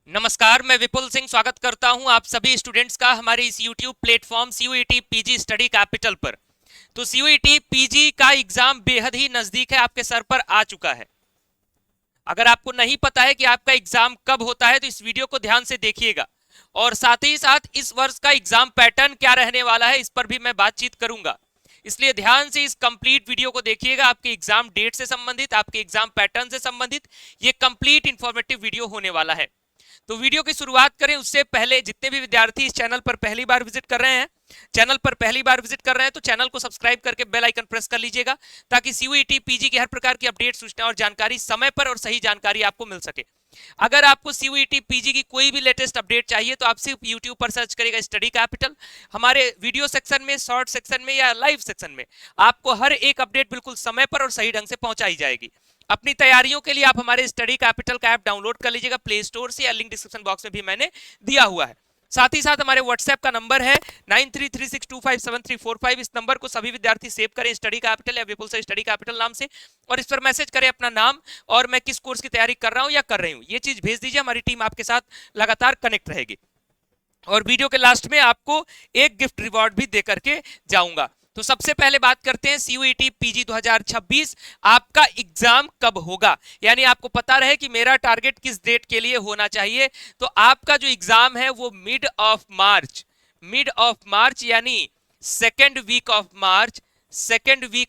नमस्कार, मैं विपुल सिंह स्वागत करता हूं आप सभी स्टूडेंट्स का हमारे इस YouTube platform CUET PG study capital पर। तो सीयूईटी पीजी का एग्जाम बेहद ही नजदीक है, आपके सर पर आ चुका है। अगर आपको नहीं पता है कि आपका एग्जाम कब होता है तो इस वीडियो को ध्यान से देखिएगा, और साथ ही साथ इस वर्ष का एग्जाम पैटर्न क्या रहने वाला है इस पर भी मैं बातचीत करूंगा। इसलिए ध्यान से इस कंप्लीट वीडियो को देखिएगा। आपके एग्जाम डेट से संबंधित, आपके एग्जाम पैटर्न से संबंधित ये कंप्लीट इंफॉर्मेटिव वीडियो होने वाला है। तो वीडियो की शुरुआत करें उससे पहले जितने भी विद्यार्थी इस चैनल पर पहली बार विजिट कर रहे हैं, तो चैनल को सब्सक्राइब करके बेल आइकन प्रेस कर लीजिएगा, ताकि सीयूईटी पीजी की हर प्रकार की अपडेट, सूचना और जानकारी समय पर और सही जानकारी आपको मिल सके। अगर आपको सीयूईटी पीजी की कोई भी लेटेस्ट अपडेट चाहिए तो आप सिर्फ यूट्यूब पर सर्च करेगा स्टडी कैपिटल। हमारे वीडियो सेक्शन में, शॉर्ट सेक्शन में या लाइव सेक्शन में आपको हर एक अपडेट बिल्कुल समय पर और सही ढंग से पहुंचाई जाएगी। अपनी तैयारियों के लिए आप हमारे स्टडी कैपिटल का ऐप डाउनलोड कर लीजिएगा प्ले स्टोर से, या लिंक डिस्क्रिप्शन बॉक्स में भी मैंने दिया हुआ है। साथ ही साथ हमारे व्हाट्सएप का नंबर है 9336257345। इस नंबर को सभी विद्यार्थी सेव करें स्टडी कैपिटल या विपुल से स्टडी कैपिटल नाम से, और इस पर मैसेज करें अपना नाम और मैं किस कोर्स की तैयारी कर रहा हूं या कर रही हूं, ये चीज भेज दीजिए। हमारी टीम आपके साथ लगातार कनेक्ट रहेगी, और वीडियो के लास्ट में आपको एक गिफ्ट रिवॉर्ड भी दे करके जाऊंगा। तो सबसे पहले बात करते हैं सीयूईटी पीजी 2026 आपका एग्जाम कब होगा, यानी आपको पता रहे कि मेरा टारगेट किस डेट के लिए होना चाहिए। तो आपका जो एग्जाम है वो मिड ऑफ मार्च यानी सेकेंड वीक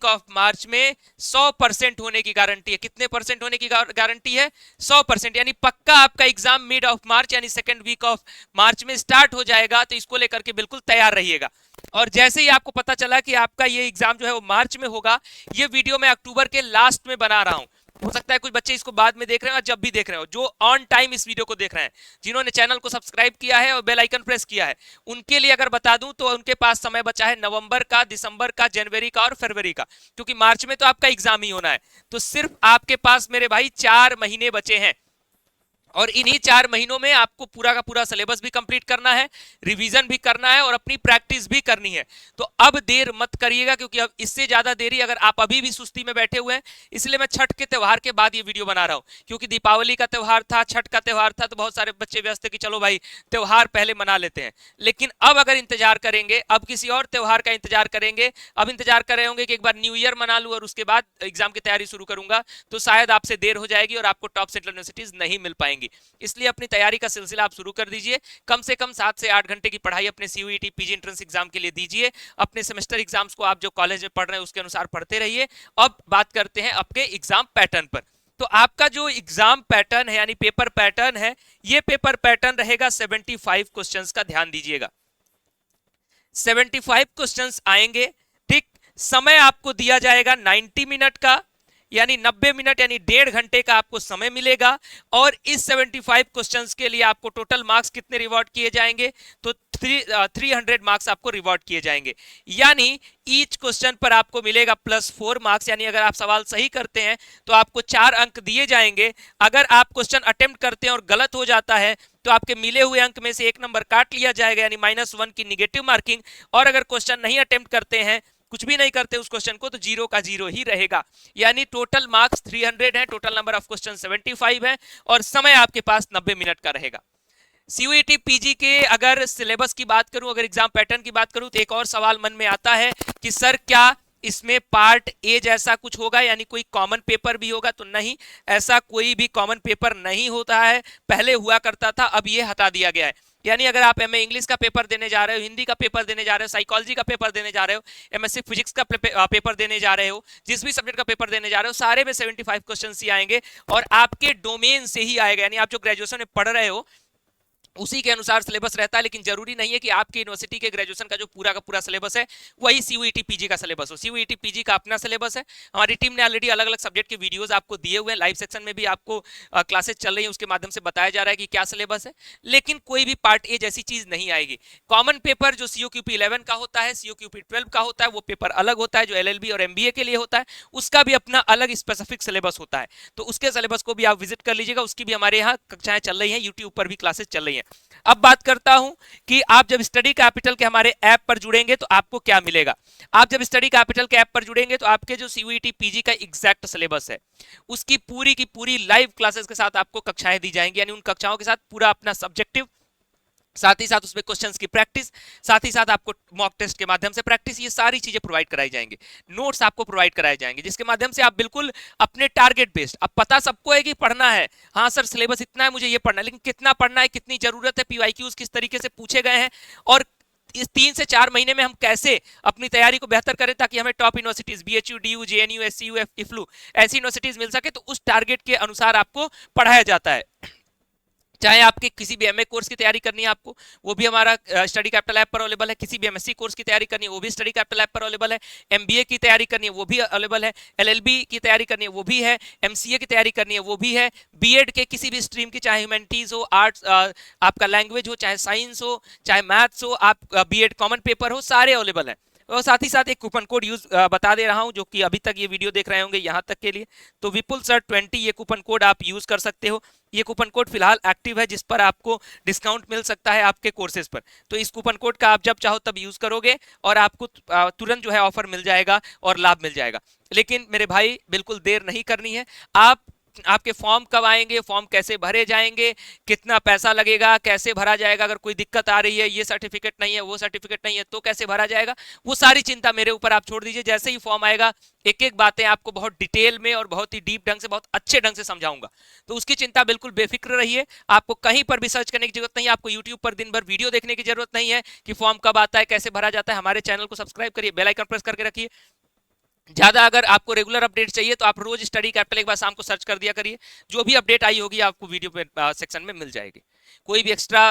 ऑफ मार्च में 100% होने की गारंटी है। कितने परसेंट होने की गारंटी है? 100%, यानी पक्का आपका एग्जाम मिड ऑफ मार्च यानी सेकेंड वीक ऑफ मार्च में स्टार्ट हो जाएगा। तो इसको लेकर के बिल्कुल तैयार रहिएगा। और जैसे ही आपको पता चला कि आपका ये एग्जाम जो है वो मार्च में होगा, ये वीडियो मैं अक्टूबर के लास्ट में बना रहा हूं। हो सकता है कुछ बच्चे इसको बाद में देख रहे हो, जब भी देख रहे हो, जो ऑन टाइम इस वीडियो को देख रहे हैं, जिन्होंने चैनल को सब्सक्राइब किया है और बेल आइकन प्रेस किया है, उनके लिए अगर बता दूं तो उनके पास समय बचा है नवंबर का, दिसंबर का, जनवरी का और फरवरी का, क्योंकि मार्च में तो आपका एग्जाम ही होना है। तो सिर्फ आपके पास मेरे भाई 4 महीने बचे हैं, और इन्हीं 4 महीनों में आपको पूरा का पूरा सिलेबस भी कंप्लीट करना है, रिवीजन भी करना है और अपनी प्रैक्टिस भी करनी है। तो अब देर मत करिएगा, क्योंकि अब इससे ज्यादा देरी अगर आप अभी भी सुस्ती में बैठे हुए हैं, इसलिए मैं छठ के त्योहार के बाद ये वीडियो बना रहा हूं, क्योंकि दीपावली का त्योहार था, छठ का त्योहार था, तो बहुत सारे बच्चे व्यस्त थे कि चलो भाई त्योहार पहले मना लेते हैं। लेकिन अब अगर इंतजार करेंगे, अब किसी और त्योहार का इंतजार करेंगे, अब इंतजार कर रहे होंगे कि एक बार न्यू ईयर मना लूं और उसके बाद एग्जाम की तैयारी शुरू करूंगा, तो शायद आपसे देर हो जाएगी और आपको टॉप सेंट्रल यूनिवर्सिटीज नहीं मिल पाएंगी। इसलिए अपनी तैयारी का सिलसिला आप शुरू कर दीजिए। कम से कम 7 से 8 घंटे की पढ़ाई अपने सीयूईटी पीजी एंट्रेंस एग्जाम के लिए दीजिए। अपने सेमेस्टर एग्जाम्स को आप जो कॉलेज में पढ़ रहे हैं उसके अनुसार पढ़ते रहिए। अब बात करते हैं आपके एग्जाम पैटर्न पर। तो आपका जो एग्जाम पैटर्न है यानी पेपर पैटर्न है, ये पेपर पैटर्न रहेगा 75 क्वेश्चंस का, ध्यान दीजिएगा। 75 क्वेश्चंस आएंगे, ठीक। समय आपको दिया जाएगा 90 मिनट का, यानी 90 मिनट यानी 1.5 घंटे का आपको समय मिलेगा। और इस 75 क्वेश्चंस के लिए आपको टोटल मार्क्स कितने रिवॉर्ड किए जाएंगे? तो 300 मार्क्स आपको रिवॉर्ड किए जाएंगे, यानी ईच क्वेश्चन पर आपको मिलेगा +4 मार्क्स। यानी अगर आप सवाल सही करते हैं तो आपको 4 अंक दिए जाएंगे। अगर आप क्वेश्चन अटेम्प्ट करते हैं और गलत हो जाता है तो आपके मिले हुए अंक में से 1 नंबर काट लिया जाएगा, यानी -1 की निगेटिव मार्किंग। और अगर क्वेश्चन नहीं अटेम्प्ट करते हैं, कुछ भी नहीं करते उस क्वेश्चन को, तो 0 का 0 ही रहेगा। यानी टोटल मार्क्स 300 है, टोटल नंबर ऑफ क्वेश्चन 75 है, और समय आपके पास 90 मिनट का रहेगा। सीयूईटी पीजी के अगर सिलेबस की बात करूं, अगर एग्जाम पैटर्न की बात करूं, तो एक और सवाल मन में आता है कि सर क्या इसमें पार्ट ए जैसा कुछ होगा, यानी कोई कॉमन पेपर भी होगा? तो नहीं, ऐसा कोई भी कॉमन पेपर नहीं होता है। पहले हुआ करता था, अब ये हटा दिया गया है। यानी अगर आप एमए इंग्लिश का पेपर देने जा रहे हो, हिंदी का पेपर देने जा रहे हो, साइकोलॉजी का पेपर देने जा रहे हो, एमएससी फिजिक्स का पेपर देने जा रहे हो, जिस भी सब्जेक्ट का पेपर देने जा रहे हो, सारे में 75 क्वेश्चन ही आएंगे, और आपके डोमेन से ही आएगा। यानी आप जो ग्रेजुएशन में पढ़ रहे हो उसी के अनुसार सिलेबस रहता है, लेकिन जरूरी नहीं है कि आपकी यूनिवर्सिटी के ग्रेजुएशन का जो पूरा का पूरा सिलेबस है वही सीयूईटी पीजी का सिलेबस हो। सीयूईटी पीजी का अपना सिलेबस है। हमारी टीम ने ऑलरेडी अलग अलग सब्जेक्ट के वीडियोस आपको दिए हुए हैं, लाइव सेक्शन में भी आपको क्लासेस चल रही है, उसके माध्यम से बताया जा रहा है कि क्या सिलेबस है। लेकिन कोई भी पार्ट ए जैसी चीज नहीं आएगी। कॉमन पेपर जो सीओक्यूपी 11 का होता है, सीओक्यूपी 12 का होता है, वो पेपर अलग होता है, जो एलएलबी और एमबीए के लिए होता है, उसका भी अपना अलग स्पेसिफिक सिलेबस होता है। तो उसके सिलेबस को भी आप विजिट कर लीजिएगा, उसकी भी हमारे यहाँ कक्षाएं चल रही हैं, यूट्यूब पर भी क्लासेस चल रही हैं। अब बात करता हूं कि आप जब स्टडी कैपिटल के हमारे ऐप पर जुड़ेंगे तो आपको क्या मिलेगा। आप जब स्टडी कैपिटल के ऐप पर जुड़ेंगे तो आपके जो सीयूईटी पीजी का एग्जैक्ट सिलेबस है उसकी पूरी की पूरी लाइव क्लासेस के साथ आपको कक्षाएं दी जाएंगी, यानी उन कक्षाओं के साथ पूरा अपना सब्जेक्टिव, साथ ही साथ उसमें क्वेश्चंस की प्रैक्टिस, साथ ही साथ आपको मॉक टेस्ट के माध्यम से प्रैक्टिस, ये सारी चीजें प्रोवाइड कराई जाएंगी। नोट्स आपको प्रोवाइड कराए जाएंगे जिसके माध्यम से आप बिल्कुल अपने टारगेट बेस्ड, अब पता सबको है कि पढ़ना है, हाँ सर सिलेबस इतना है मुझे ये पढ़ना है, लेकिन कितना पढ़ना है, कितनी जरूरत है, पीवाईक्यूज किस तरीके से पूछे गए हैं, और इस 3 से 4 महीने में हम कैसे अपनी तैयारी को बेहतर करें ताकि हमें top universities BHU, DU, JNU, SCU, EFLU ऐसी यूनिवर्सिटीज मिल सके, तो उस टारगेट के अनुसार आपको पढ़ाया जाता है। चाहे आपके किसी भी एमए कोर्स की तैयारी करनी है आपको, वो भी हमारा स्टडी कैपिटल ऐप पर अवेलेबल है। किसी भी एमएससी कोर्स की तैयारी करनी है वो भी स्टडी कैपिटल ऐप पर अवेलेबल है। एमबीए की तैयारी करनी है वो भी अवेलेबल है। एलएलबी की तैयारी करनी है वो भी है। एमसीए की तैयारी करनी है वो भी है। बीएड के किसी भी स्ट्रीम की, चाहे ह्यूमैनिटीज हो, आर्ट्स, आपका लैंग्वेज हो, चाहे साइंस हो, चाहे मैथ्स हो, आप बीएड कॉमन पेपर हो, सारे अवेलेबल है। और साथ ही साथ एक कूपन कोड यूज बता दे रहा हूं जो कि अभी तक ये वीडियो देख रहे होंगे यहां तक के लिए, तो विपुल सर 20 ये कूपन कोड आप यूज कर सकते हो। ये कूपन कोड फिलहाल एक्टिव है जिस पर आपको डिस्काउंट मिल सकता है आपके कोर्सेज पर, तो इस कूपन कोड का आप जब चाहो तब यूज करोगे और आपको तुरंत जो है ऑफर मिल जाएगा और लाभ मिल जाएगा। लेकिन मेरे भाई बिल्कुल देर नहीं करनी है। आपके फॉर्म कब आएंगे, फॉर्म कैसे भरे जाएंगे, कितना पैसा लगेगा, कैसे भरा जाएगा, अगर कोई दिक्कत आ रही है, ये सर्टिफिकेट नहीं है, वो सर्टिफिकेट नहीं है, तो कैसे भरा जाएगा, वो सारी चिंता मेरे ऊपर आप छोड़ दीजिए। जैसे ही फॉर्म आएगा एक एक बातें आपको बहुत डिटेल में और बहुत ही डीप ढंग से, बहुत अच्छे ढंग से समझाऊंगा, तो उसकी चिंता बिल्कुल बेफिक्र रहिए। आपको कहीं पर भी सर्च करने की जरूरत नहीं है, आपको यूट्यूब पर दिन भर वीडियो देखने की जरूरत नहीं है कि फॉर्म कब आता है, कैसे भरा जाता है। हमारे चैनल को सब्सक्राइब करिए, बेल आइकन प्रेस करके रखिए। ज्यादा अगर आपको रेगुलर अपडेट चाहिए तो आप रोज स्टडी कैपिटल एक बार शाम को सर्च कर दिया करिए, जो भी अपडेट आई होगी आपको वीडियो पे सेक्शन में मिल जाएगी। कोई भी एक्स्ट्रा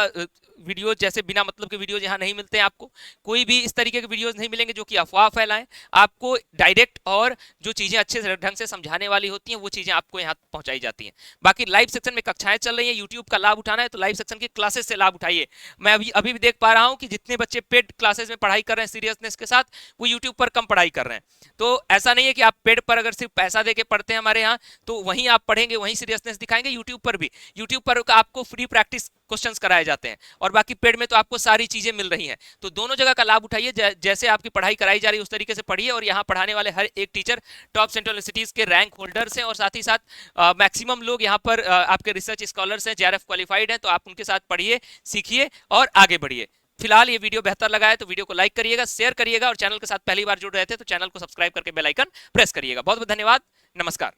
वीडियो, जैसे बिना मतलब के वीडियोज यहाँ नहीं मिलते हैं आपको, कोई भी इस तरीके के वीडियोज नहीं मिलेंगे जो कि अफवाह फैलाएं। आपको डायरेक्ट और जो चीजें अच्छे ढंग से समझाने वाली होती हैं वो चीजें आपको यहाँ पहुंचाई जाती हैं। बाकी लाइव सेक्शन में कक्षाएं चल रही हैं, यूट्यूब का लाभ उठाना है तो लाइव सेक्शन की क्लासेस से लाभ उठाइए। मैं अभी भी देख पा रहा हूँ कि जितने बच्चे पेड क्लासेस में पढ़ाई कर रहे हैं सीरियसनेस के साथ, वो यूट्यूब पर कम पढ़ाई कर रहे हैं। तो ऐसा नहीं है कि आप पेड पर अगर सिर्फ पैसा देके पढ़ते हैं हमारे यहाँ तो वहीं आप पढ़ेंगे, वहीं सीरियसनेस दिखाएंगे। यूट्यूब पर भी, यूट्यूब पर आपको फ्री प्रैक्टिस क्वेश्चंस कराए जाते हैं और बाकी पेड में तो आपको सारी चीजें मिल रही हैं। तो दोनों जगह का लाभ उठाइए, जैसे आपकी पढ़ाई कराई जा रही है उस तरीके से पढ़िए। और यहाँ पढ़ाने वाले हर एक टीचर टॉप सेंट्रल यूनिवर्सिटीज के रैंक होल्डर्स हैं और साथ ही साथ मैक्सिमम लोग यहाँ पर आपके रिसर्च स्कॉलर्स हैं, जेआरएफ क्वालिफाइड हैं। तो आप उनके साथ पढ़िए, सीखिए और आगे बढ़िए। फिलहाल ये वीडियो बेहतर लगा है तो वीडियो को लाइक करिएगा, शेयर करिएगा और चैनल के साथ पहली बार जुड़ रहे थे तो चैनल को सब्सक्राइब करके बेल आइकन प्रेस करिएगा। बहुत बहुत धन्यवाद, नमस्कार।